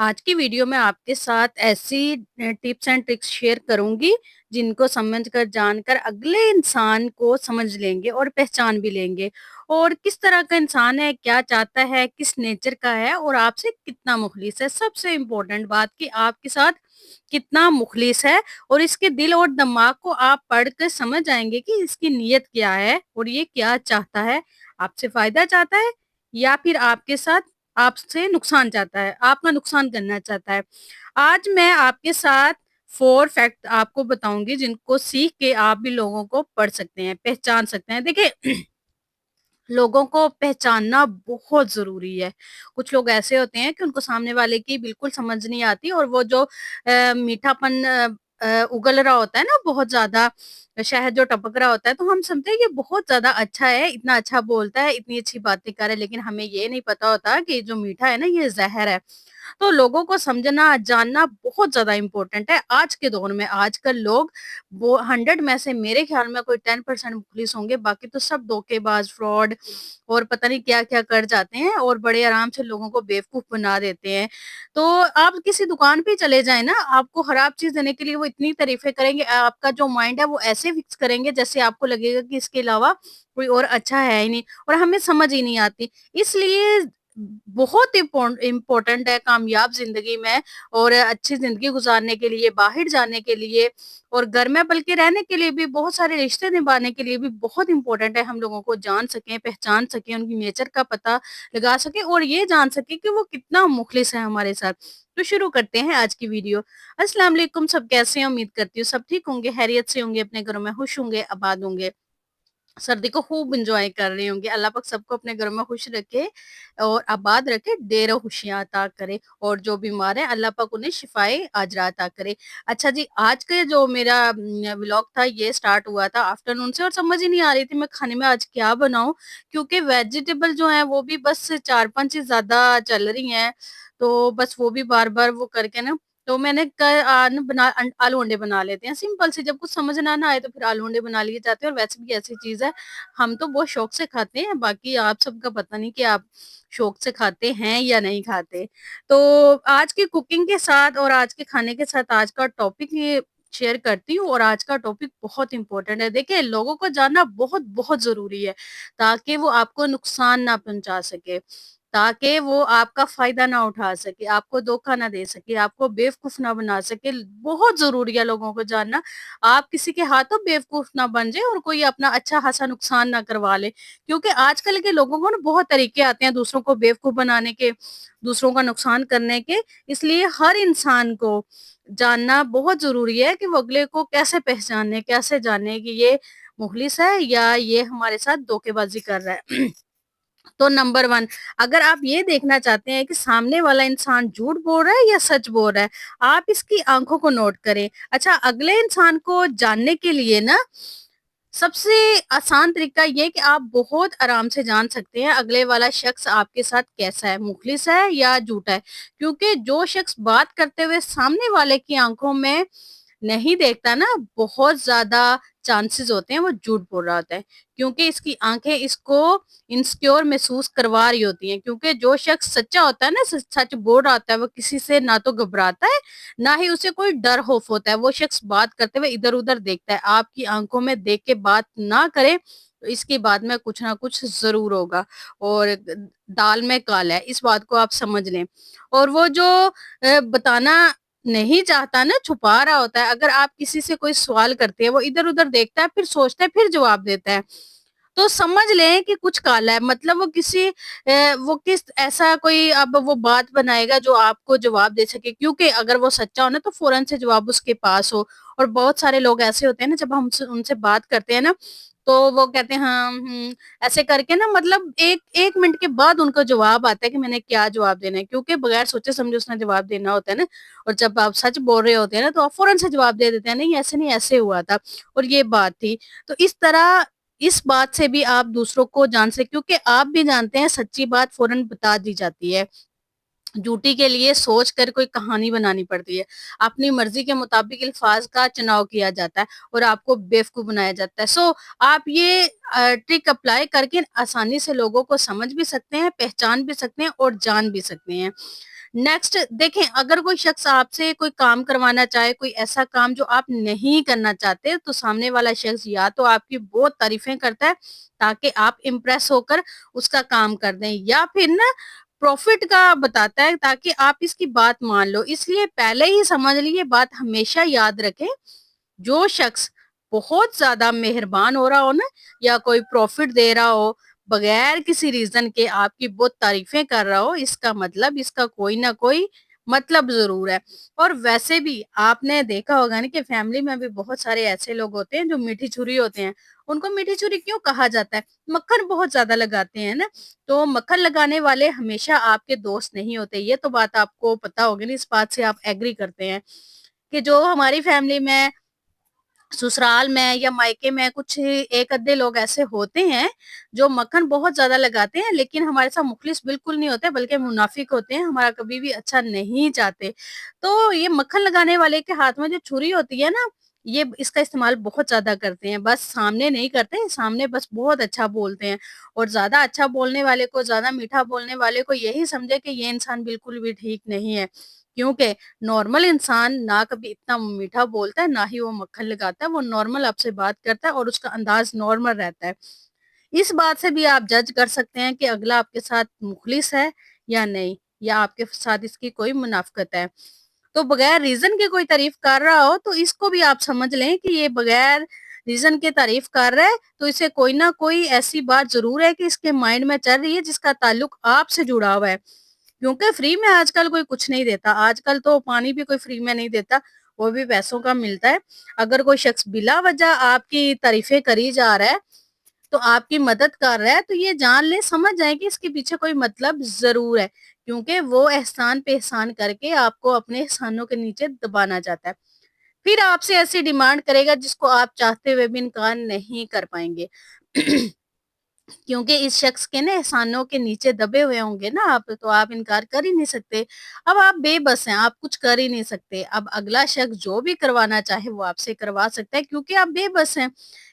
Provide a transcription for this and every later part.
आज की वीडियो में आपके साथ ऐसी टिप्स एंड ट्रिक्स शेयर करूंगी जिनको समझकर जानकर अगले इंसान को समझ लेंगे और पहचान भी लेंगे और किस तरह का इंसान है, क्या चाहता है, किस नेचर का है और आपसे कितना मुखलिस है। सबसे इम्पोर्टेंट बात कि आपके साथ कितना मुखलिस है और इसके दिल और दिमाग को आप पढ़कर समझ जाएंगे कि इसकी नीयत क्या है और ये क्या चाहता है। आपसे फायदा चाहता है या फिर आपके साथ आपसे नुकसान चाहता है, आपका नुकसान करना चाहता है। आज मैं आपके साथ 4 फैक्ट आपको बताऊँगी जिनको सीख के आप भी लोगों को पढ़ सकते हैं, पहचान सकते हैं। देखिए लोगों को पहचानना बहुत ज़रूरी है। कुछ लोग ऐसे होते हैं कि उनको सामने वाले की बिल्कुल समझ नहीं आती और वो जो मीठापन उगल रहा होता है ना, बहुत ज़्यादा शहद जो टपक रहा होता है, तो हम समझते हैं ये बहुत ज़्यादा अच्छा है, इतना अच्छा बोलता है, इतनी अच्छी बातें कर रहा है, लेकिन हमें ये नहीं पता होता कि जो मीठा है ना, ये ज़हर है। तो लोगों को समझना, जानना बहुत ज़्यादा इम्पोर्टेंट है आज के दौर में। आजकल लोग वो 100 में से मेरे ख्याल में कोई 10% पुलिस होंगे, बाकी तो सब धोखेबाज, फ्रॉड और पता नहीं क्या-क्या कर जाते हैं और बड़े आराम से लोगों को बेवकूफ़ बना देते हैं। तो आप किसी दुकान पे चले जाएँ ना, आपको खराब चीज़ देने के लिए वो इतनी तारीफ़ें करेंगे, आपका जो माइंड है वो ऐसे फिक्स करेंगे जैसे आपको लगेगा कि इसके अलावा कोई और अच्छा है ही नहीं और हमें समझ ही नहीं आती। इसलिए बहुत इम्पोर्टेंट है कामयाब ज़िंदगी में और अच्छी ज़िंदगी गुज़ारने के लिए, बाहर जाने के लिए और घर में बल्कि रहने के लिए भी, बहुत सारे रिश्ते निभाने के लिए भी बहुत इम्पोर्टेंट है हम लोगों को जान सकें, पहचान सकें, उनकी नेचर का पता लगा सकें और ये जान सकें कि वो कितना मुखलिस है हमारे साथ। तो शुरू करते हैं आज की वीडियो। अस्सलाम वालेकुम, सब कैसे हैं? उम्मीद करती हूँ सब ठीक होंगे, खैरियत से होंगे, अपने घरों में खुश होंगे, आबाद होंगे। सर्दी को खूब एन्जॉय कर रहे होंगे। अल्लाह पाक सबको अपने घरों में खुश रखे और आबाद रखे, ढेरों खुशियाँ अता करे और जो बीमार हैं अल्लाह पाक उन्हें शिफ़ाए आजरा अता करे। अच्छा जी, आज के जो मेरा व्लॉग था ये स्टार्ट हुआ था आफ्टरनून से और समझ ही नहीं आ रही थी मैं खाने में आज क्या बनाऊँ? क्योंकि वेजिटेबल जो हैं वो भी बस 4-5 ही ज़्यादा चल रही हैं। तो बस वो भी बार-बार वो करके ना, तो मैंने आलू अंडे बना लेते हैं सिंपल सी, जब कुछ समझ ना आए तो फिर आलू अंडे बना लिए जाते हैं और वैसे भी ऐसी चीज़ है, हम तो बहुत शौक से खाते हैं, बाकी आप सबका पता नहीं कि आप शौक से खाते हैं या नहीं खाते। तो आज की कुकिंग के साथ और आज के खाने के साथ आज का टॉपिक ये शेयर करती हूँ और आज का टॉपिक बहुत इम्पोर्टेंट है। देखिए लोगों को जानना बहुत ज़रूरी है, ताकि वो आपको नुकसान ना पहुँचा सके। ताकि वो आपका फ़ायदा ना उठा सके, आपको धोखा ना दे सके, आपको बेवकूफ़ ना बना सके। बहुत ज़रूरी है लोगों को जानना। आप किसी के हाथों बेवकूफ़ ना बन जाएँ और कोई अपना अच्छा-खासा नुकसान ना करवा ले। क्योंकि आजकल के लोगों को ना बहुत तरीके आते हैं दूसरों को बेवकूफ़ बनाने के, दूसरों का नुकसान करने के। इसलिए हर इंसान को जानना बहुत ज़रूरी है कि वो अगले को कैसे पहचाने, कैसे जाने कि ये मुख़लिस है या ये हमारे साथ धोखेबाज़ी कर रहा है। तो नंबर 1, अगर आप ये देखना चाहते हैं कि सामने वाला इंसान झूठ बोल रहा है या सच बोल रहा है, आप इसकी आँखों को नोट करें। अच्छा, अगले इंसान को जानने के लिए ना सबसे आसान तरीका ये है कि आप बहुत आराम से जान सकते हैं अगले वाला शख्स आपके साथ कैसा है, मुखलिस है या झूठा है। क्योंकि जो शख्स बात करते हुए सामने वाले की आँखों में नहीं देखता ना, बहुत ज़्यादा चांसेस होते हैं वो झूठ बोल रहा होता है। क्योंकि इसकी आँखें इसको इनसिक्योर महसूस करवा रही होती हैं। क्योंकि जो शख्स सच्चा होता है ना, सच बोल रहा होता है, वो किसी से ना तो घबराता है, ना ही उसे कोई डर खौफ होता है। वो शख्स बात करते हुए इधर-उधर देखता है। आपकी आँखों में देख के बात ना करे, तो इसकी बात में कुछ ना कुछ ज़रूर होगा और दाल में काला है, इस बात को आप समझ लें। और वो जो बताना नहीं चाहता ना, छुपा रहा होता है। अगर आप किसी से कोई सवाल करते हैं, वो इधर-उधर देखता है, फिर सोचता है, फिर जवाब देता है। तो समझ लें कि कुछ काला है, मतलब वो किस ऐसा कोई अब वो बात बनाएगा जो आपको जवाब दे सके, क्योंकि अगर वो सच्चा हो ना तो फ़ौरन से जवाब उसके पास हो। और बहुत सारे लोग ऐसे होते हैं ना, जब हम उनसे उनसे बात करते हैं ना, तो वो कहते हैं हाँ, ऐसे करके ना, मतलब 1 मिनट के बाद उनको जवाब आता है कि मैंने क्या जवाब देना है, क्योंकि बगैर सोचे समझे उसने जवाब देना होता है ना। और जब आप सच बोल रहे होते हैं ना, तो आप फ़ौरन से जवाब दे देते हैं, नहीं ऐसे नहीं, ऐसे हुआ था और ये बात थी। तो इस तरह इस बात से भी आप दूसरों को जान से, क्योंकि आप भी जानते हैं सच्ची बात फ़ौरन बता दी जाती है। झूठी के लिए सोच कर कोई कहानी बनानी पड़ती है। अपनी मर्ज़ी के मुताबिक अल्फ़ाज़ का चुनाव किया जाता है और आपको बेवकूफ़ बनाया जाता है। सो आप ये ट्रिक अप्लाई करके आसानी से लोगों को समझ भी सकते हैं, पहचान भी सकते हैं और जान भी सकते हैं। नेक्स्ट देखें, अगर कोई शख्स आपसे कोई काम करवाना चाहे, कोई ऐसा काम जो आप नहीं करना चाहते, तो सामने वाला शख्स या तो आपकी बहुत तारीफें करता है ताकि आप इम्प्रेस होकर उसका काम कर दें, या फिर ना प्रॉफिट का बताता है ताकि आप इसकी बात मान लो। इसलिए पहले ही समझ लीजिए, बात हमेशा याद रखें, जो शख्स बहुत ज्यादा मेहरबान हो रहा हो ना, या कोई प्रॉफिट दे रहा हो बगैर किसी रीजन के, आपकी बहुत तारीफें कर रहा हो, इसका मतलब इसका कोई ना कोई मतलब जरूर है। और वैसे भी आपने देखा होगा ना कि फैमिली में भी बहुत सारे ऐसे लोग होते हैं जो मीठी छुरी होते हैं। उनको मीठी छुरी क्यों कहा जाता है? मक्खन बहुत ज्यादा लगाते हैं ना। तो मक्खन लगाने वाले हमेशा आपके दोस्त नहीं होते, ये तो बात आपको पता होगी ना, इस बात से आप एग्री करते हैं कि जो हमारी फैमिली में, ससुराल में या मायके में कुछ एक अद्धे लोग ऐसे होते हैं जो मक्खन बहुत ज्यादा लगाते हैं, लेकिन हमारे साथ मुखलिस बिल्कुल नहीं होते, बल्कि मुनाफिक होते हैं, हमारा कभी भी अच्छा नहीं चाहते। तो ये मक्खन लगाने वाले के हाथ में जो छुरी होती है ना, ये इसका इस्तेमाल बहुत ज्यादा करते हैं, बस सामने नहीं करते, सामने बस बहुत अच्छा बोलते हैं। और ज्यादा अच्छा बोलने वाले को, ज्यादा मीठा बोलने वाले को यही समझे कि ये इंसान बिल्कुल भी ठीक नहीं है, क्योंकि नॉर्मल इंसान ना कभी इतना मीठा बोलता है, ना ही वो मक्खन लगाता है, वो नॉर्मल आपसे बात करता है और उसका अंदाज नॉर्मल रहता है। इस बात से भी आप जज कर सकते हैं कि अगला आपके साथ मुखलिस है या नहीं, या आपके साथ इसकी कोई मुनाफिकत है। तो बगैर रीजन के कोई तारीफ कर रहा हो तो इसको भी आप समझ लें कि ये बगैर रीजन के तारीफ कर रहा है, तो इसे कोई ना कोई ऐसी बात जरूर है कि इसके माइंड में चल रही है जिसका ताल्लुक आपसे जुड़ा हुआ है। क्योंकि फ्री में आजकल कोई कुछ नहीं देता, आजकल तो पानी भी कोई फ्री में नहीं देता, वो भी पैसों का मिलता है। अगर कोई शख्स बिला वजह आपकी तारीफें करी जा रहा है, तो आपकी मदद कर रहा है, तो ये जान ले, समझ जाए कि इसके पीछे कोई मतलब जरूर है, क्योंकि वो एहसान पे एहसान करके आपको अपने एहसानों के नीचे दबाना चाहता है। फिर आपसे ऐसी डिमांड करेगा जिसको आप चाहते हुए भी इनकार नहीं कर पाएंगे। क्योंकि इस शख्स के ना एहसानों के नीचे दबे हुए होंगे ना आप, तो आप इनकार कर ही नहीं सकते। अब आप बेबस हैं, आप कुछ कर ही नहीं सकते। अब अगला शख्स जो भी करवाना चाहे वो आपसे करवा सकता है, क्योंकि आप बेबस हैं।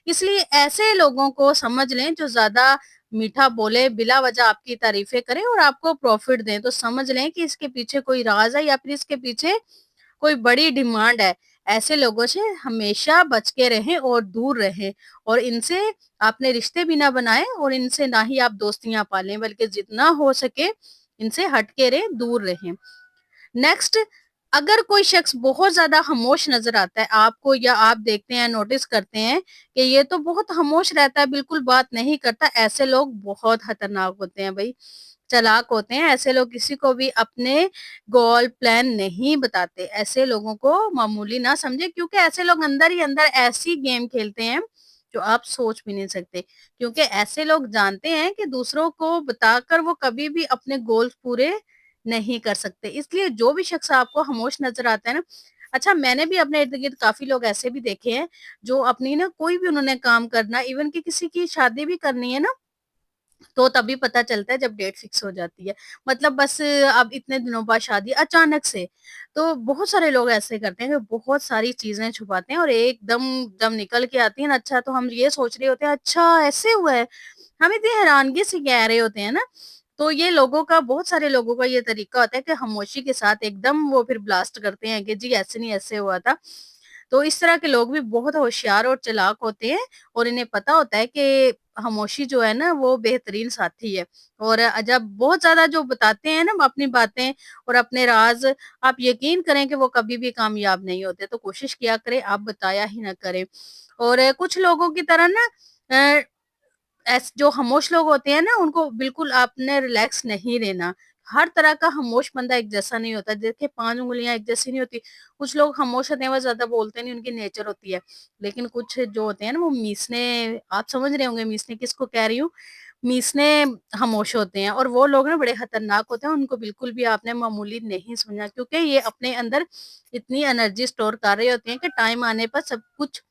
इसलिए ऐसे लोगों को समझ लें जो ज्यादा मीठा बोले, बिला वजह आपकी तारीफें करें और आपको प्रॉफिट दें, तो समझ लें कि इसके पीछे कोई राज है, या फिर इसके पीछे कोई बड़ी डिमांड है। ऐसे लोगों से हमेशा बच के रहें और दूर रहें, और इनसे आपने रिश्ते भी ना बनाएं, और इनसे ना ही आप दोस्तियां पालें, बल्कि जितना हो सके इनसे हट के रहें, दूर रहें। नेक्स्ट, अगर कोई शख्स बहुत ज्यादा खामोश नजर आता है आपको, या आप देखते हैं, नोटिस करते हैं कि ये तो बहुत खामोश रहता है, बिल्कुल बात नहीं करता, ऐसे लोग बहुत खतरनाक होते हैं भाई, चालाक होते हैं। ऐसे लोग किसी को भी अपने गोल प्लान नहीं बताते। ऐसे लोगों को मामूली ना समझे, क्योंकि ऐसे लोग अंदर ही अंदर ऐसी गेम खेलते हैं जो आप सोच भी नहीं सकते। क्योंकि ऐसे लोग जानते हैं कि दूसरों को बताकर वो कभी भी अपने गोल्स पूरे नहीं कर सकते। इसलिए जो भी शख्स आपको खामोश नजर आता है ना, अच्छा, मैंने भी अपने इर्द गिर्द काफी लोग ऐसे भी देखे हैं जो अपनी ना कोई भी उन्होंने काम करना, इवन कि किसी की शादी भी करनी है ना, तो तभी पता चलता है जब डेट फिक्स हो जाती है। मतलब बस अब इतने दिनों बाद शादी अचानक से। तो बहुत सारे लोग ऐसे करते हैं कि बहुत सारी चीजें छुपाते हैं, और एकदम जब निकल के आती है ना, अच्छा, तो हम ये सोच रहे होते हैं अच्छा ऐसे हुआ है, हम इतनी हैरानगी से कह रहे होते हैं ना। तो ये लोगों का, बहुत सारे लोगों का ये तरीका होता है कि खामोशी के साथ एकदम वो फिर ब्लास्ट करते हैं कि जी ऐसे नहीं, ऐसे हुआ था। तो इस तरह के लोग भी बहुत होशियार और चालाक होते हैं, और इन्हें पता होता है कि खामोशी जो है ना वो बेहतरीन साथी है। और जब बहुत ज्यादा जो बताते हैं ना अपनी बातें और अपने राज, आप यकीन करें कि वो कभी भी कामयाब नहीं होते। तो कोशिश किया करें आप बताया ही ना करें। और कुछ लोगों की तरह ना, अ, जो खामोश लोग होते हैं ना, उनको बिल्कुल आपने रिलैक्स नहीं रहना। हर तरह का खामोश बंदा एक जैसा नहीं होता। देखिए 5 उँगलियाँ एक जैसी नहीं होती। कुछ लोग खामोश होते हैं, वो ज़्यादा बोलते नहीं, उनकी नेचर होती है। लेकिन कुछ जो होते हैं ना वो मीसने, आप समझ रहे होंगे मीसने किसको कह रही हूँ। मीसने खामोश होते हैं, और वो लोग ना बड़े खतरनाक होते हैं। उनको बिल्कुल भी आपने मामूली नहीं समझना, क्योंकि ये अपने अंदर इतनी एनर्जी स्टोर कर रहे होते हैं कि टाइम आने पर सब कुछ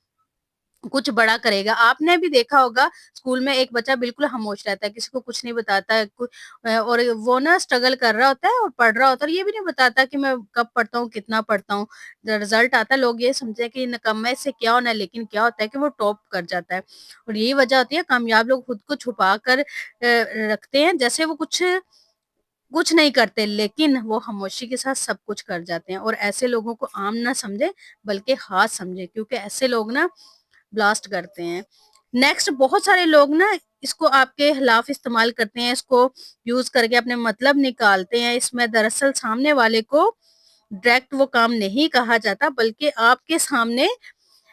कुछ बड़ा करेगा। आपने भी देखा होगा स्कूल में एक बच्चा बिल्कुल खामोश रहता है, किसी को कुछ नहीं बताता है, और वो ना स्ट्रगल कर रहा होता है और पढ़ रहा होता है, और ये भी नहीं बताता कि मैं कब पढ़ता हूँ, कितना पढ़ता हूँ। जब रिजल्ट आता है लोग ये समझते हैं कि निकम्मा है, इससे क्या होना है, लेकिन क्या होता है कि वो टॉप कर जाता है। और यही वजह होती है कामयाब लोग खुद को छुपा कर रखते हैं, जैसे वो कुछ کچھ نہیں کرتے لیکن وہ خاموشی کے ساتھ سب کچھ کر جاتے ہیں، اور ایسے لوگوں کو عام نہ سمجھے بلکہ خاص سمجھے، کیونکہ ایسے لوگ نا بلاسٹ کرتے ہیں۔ نیکسٹ، بہت سارے لوگ نا اس کو آپ کے خلاف استعمال کرتے ہیں، اس کو یوز کر کے اپنے مطلب نکالتے ہیں۔ اس میں دراصل سامنے والے کو ڈائریکٹ وہ کام نہیں کہا جاتا، بلکہ آپ کے سامنے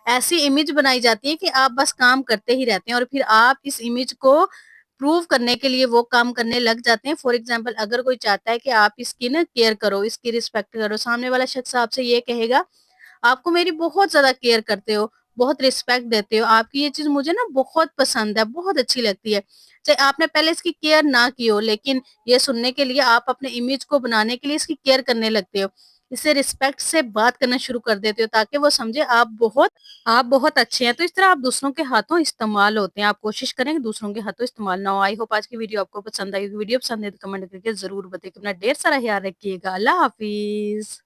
ایسی امیج بنائی جاتی ہے کہ آپ بس کام کرتے ہی رہتے ہیں، اور پھر آپ اس امیج کو پروو کرنے کے لیے وہ کام کرنے لگ جاتے ہیں۔ فار ایگزامپل، اگر کوئی چاہتا ہے کہ آپ اس کی نا کیئر کرو، اس کی رسپیکٹ کرو، سامنے والا شخص آپ سے یہ کہے گا، آپ کو میری بہت زیادہ کیئر کرتے ہو، بہت رسپیکٹ دیتے ہو، آپ کی یہ چیز مجھے نا بہت پسند ہے، بہت اچھی لگتی ہے۔ چاہے آپ نے پہلے اس کی کیئر نہ کی ہو، لیکن یہ سننے کے لیے آپ اپنے امیج کو بنانے کے لیے اس کی کیئر کرنے لگتے ہو، اسے رسپیکٹ سے بات کرنا شروع کر دیتے ہو تاکہ وہ سمجھے آپ بہت اچھے ہیں۔ تو اس طرح آپ دوسروں کے ہاتھوں استعمال ہوتے ہیں۔ آپ کوشش کریں کہ دوسروں کے ہاتھوں استعمال نہ ہو۔ آئی ہوپ آج کی ویڈیو آپ کو پسند آئی ہوگی۔ ویڈیو پسند ہے تو کمنٹ کر کے ضرور بتائیں۔ اپنا ڈھیر سارا خیال رکھیے گا۔ اللہ حافظ۔